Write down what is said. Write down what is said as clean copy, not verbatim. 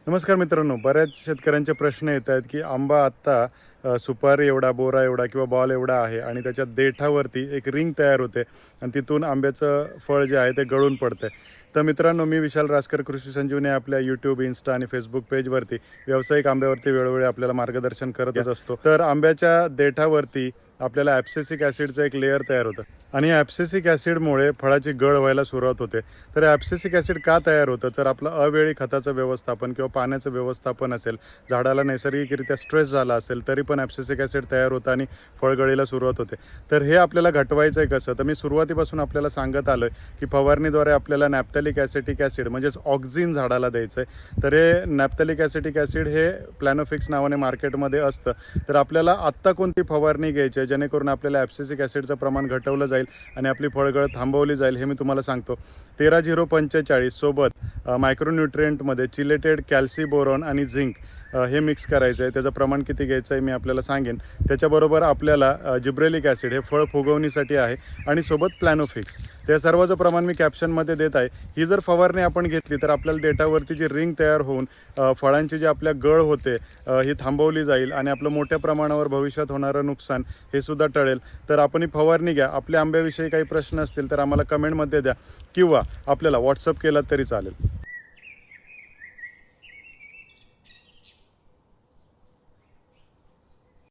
नमस्कार मित्रांनो, बऱ्याच शेतकऱ्यांचे प्रश्न येत आहेत की आंबा आत्ता सुपारी एवढा, बोरा एवढा किंवा बॉल एवढा आहे आणि त्याच्या देठावरती एक रिंग तयार होते आणि तिथून आंब्याचं फळ जे आहे ते गळून पडते. तर मित्रांनो, मी विशाल रासकर, कृषी संजीवनी आपल्या यूट्यूब, इन्स्टा आणि फेसबुक पेजवरती व्यावसायिक आंब्यावरती वेळोवेळी आपल्याला मार्गदर्शन करतच असतो. तर आंब्याच्या देठावरती आपल्याला ॲब्सेसिक ॲसिडचं एक लेअर तयार होतं आणि या ॲब्सेसिक ॲसिडमुळे फळाची गळ व्हायला सुरुवात होते. तर ॲब्सेसिक ॲसिड का तयार होतं? तर आपलं अवेळी खताचं व्यवस्थापन किंवा पाण्याचं व्यवस्थापन असेल, झाडाला नैसर्गिकरित्या स्ट्रेस झाला असेल, तरी पण ॲब्सेसिक ॲसिड तयार होतं आणि फळगळीला सुरुवात होते. तर हे आपल्याला घटवायचं आहे कसं? तर मी सुरुवातीपासून आपल्याला सांगत आलो आहे की फवारणीद्वारे आपल्याला नॅफ्थॅलिक ॲसिटिक ॲसिड म्हणजेच ऑक्झिन झाडाला द्यायचं आहे. तर हे नॅफ्थॅलिक ॲसिटिक ॲसिड हे प्लॅनोफिक्स नावाने मार्केटमध्ये असतं. तर आपल्याला आत्ता कोणती फवारणी घ्यायची आहे जेणेकरून आपल्याला ॲब्सेसिक ॲसिडचं प्रमाण घटवलं जाईल आणि आपली फळगळ थांबवली जाईल, हे मी तुम्हाला सांगतो. 13-0-45 सोबत मायक्रोन्युट्रिएंटमध्ये चिलेटेड कॅल्सीबोरॉन आणि झिंक हे मिक्स करायचं आहे. त्याचं प्रमाण किती घ्यायचं आहे मी आपल्याला सांगेन. त्याच्याबरोबर आपल्याला जिब्रेलिक ॲसिड हे फळ फुगवणीसाठी आहे आणि सोबत प्लॅनोफिक्स. त्या सर्वाचं प्रमाण मी कॅप्शनमध्ये देत आहे. ही जर फवारणी आपण घेतली तर आपल्याला देठावरती जी रिंग तयार होऊन फळांची जी आपल्या गळ होते ही थांबवली जाईल आणि आपलं मोठ्या प्रमाणावर भविष्यात होणारं नुकसान हे सुद्धा टळेल. तर आपण ही फवारणी घ्या. आपल्या आंब्याविषयी काही प्रश्न असतील तर आम्हाला कमेंटमध्ये द्या किंवा आपल्याला व्हॉट्सअप केलात तरी चालेल.